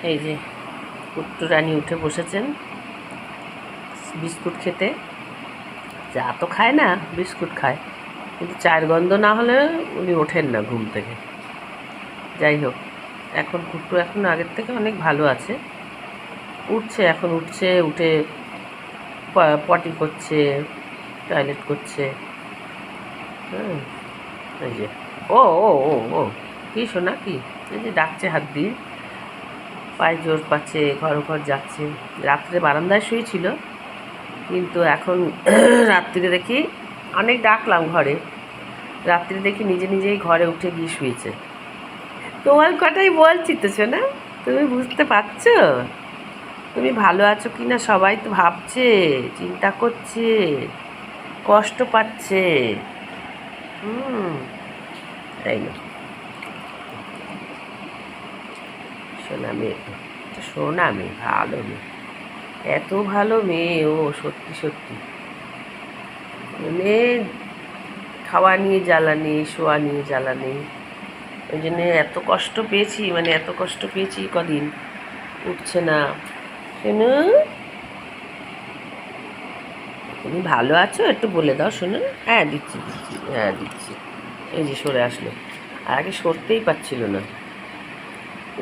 এই যে কুট্টু রানী উঠে বসেছেন বিস্কুট খেতে। চা তো খায় না, বিস্কুট খায়, কিন্তু চায়ের গন্ধ না হলে উনি ওঠেন না ঘুম থেকে। যাই হোক, এখন কুট্টু এখন আগের থেকে অনেক ভালো আছে, উঠছে, এখন উঠছে, উঠে পটি করছে, টয়লেট করছে। হুম, এই যে ও ও ও ও কি শোনা কি, এই যে ডাকছে হাত দিয়ে, পায়ে জোর পাচ্ছে, ঘর ঘর যাচ্ছে। রাত্রে বারান্দায় শুয়েছিল, কিন্তু এখন রাত্রিরে দেখি, অনেক ডাকলাম ঘরে, রাত্রিরে দেখি নিজে নিজেই ঘরে উঠে গিয়ে শুয়েছে। তোমার কথাই বলছি তো শোনা, তুমি বুঝতে পারছো? তুমি ভালো আছো কি না সবাই তো ভাবছে, চিন্তা করছে, কষ্ট পাচ্ছে। তাই না শোনা মেয়ে, শোনা মেয়ে, ভালো মেয়ে, এত ভালো মেয়ে ও, সত্যি সত্যি। মানে খাওয়া নিয়ে জ্বালা নেই, শোয়া নিয়ে জ্বালা নেই। ওই জন্যে এত কষ্ট পেয়েছি, মানে এত কষ্ট পেয়েছি কদিন, উঠছে না। শোনো, তুমি ভালো আছো একটু বলে দাও শোনো। হ্যাঁ দিচ্ছি দিচ্ছি, হ্যাঁ দিচ্ছি। এই যে সরে আসলো, আর আগে সরতেই পারছিল না।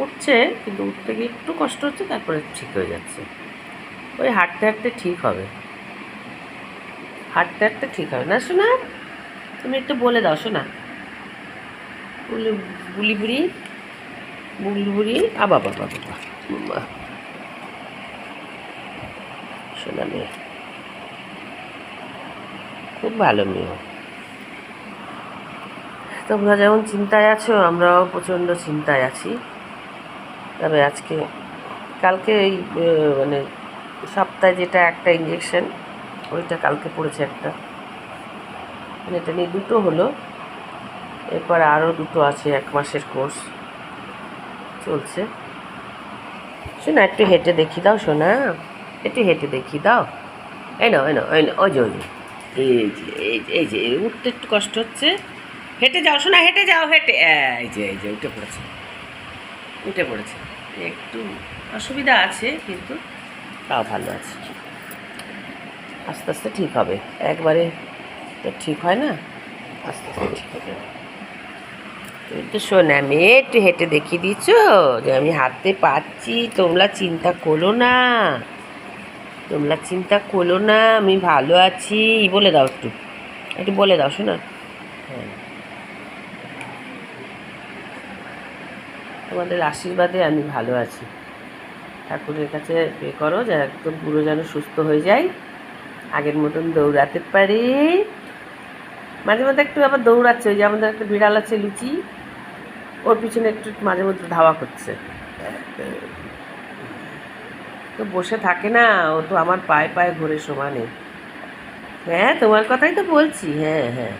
উঠছে, কিন্তু উঠতে গিয়ে একটু কষ্ট হচ্ছে, তারপরে ঠিক হয়ে যাচ্ছে। ওই হাঁটতে হাঁটতে ঠিক হবে, হাঁটতে হাঁটতে ঠিক হবে না শোনা। তুমি একটু বলে দাও শোনা, বুলি বুলি বুড়ি, বুলি বুড়ি, বাবা বাবা বাবা, শোনা মেয়ে, খুব ভালো মেয়ে। তোমরা যেমন চিন্তায় আছো, আমরাও প্রচণ্ড চিন্তায় আছি। তবে আজকে কালকে এই মানে সপ্তাহে যেটা একটা ইঞ্জেকশন, ওইটা কালকে পড়েছে একটা, মানে এটা নিয়ে দুটো হলো। এরপর আরও দুটো আছে, 1 মাসের কোর্স চলছে। শোনা একটু হেঁটে দেখি দাও শোনা, একটু হেঁটে দেখি দাও। এই নাও এই নাও এই নাও, ওই যে ওই যে, এই যে এই যে উঠতে একটু কষ্ট হচ্ছে, হেঁটে যাও শোনা, হেঁটে যাও, হেঁটে, এই যে উঠে পড়েছে, উঠে পড়েছে। একটু অসুবিধা আছে, কিন্তু তাও ভালো আছে। আস্তে আস্তে ঠিক হবে, একবারে তো ঠিক হয় না, আস্তে আস্তে ঠিক হবে। তুমি তো শোনা মেয়ে, একটু হেঁটে দেখিয়ে দিচ্ছ যে আমি হাঁটতে পারছি, তোমরা চিন্তা করো না, তোমরা চিন্তা করো না, আমি ভালো আছি, বলে দাও একটু, একটু বলে দাও শোনা। হ্যাঁ, তোমাদের আশীর্বাদে আমি ভালো আছি। ঠাকুরের কাছে প্রে করো যে একদম পুরো যেন সুস্থ হয়ে যায়, আগের মতন দৌড়াতে পারি। মাঝে মধ্যে একটু আবার দৌড়াচ্ছে, ওই যে আমাদের একটা বিড়াল আছে লুচি, ওর পিছনে একটু মাঝে মধ্যে ধাওয়া করছে। তো বসে থাকে না, ও তো আমার পায়ে পায়ে ঘোরে সমানে। হ্যাঁ তোমার কথাই তো বলছি, হ্যাঁ হ্যাঁ।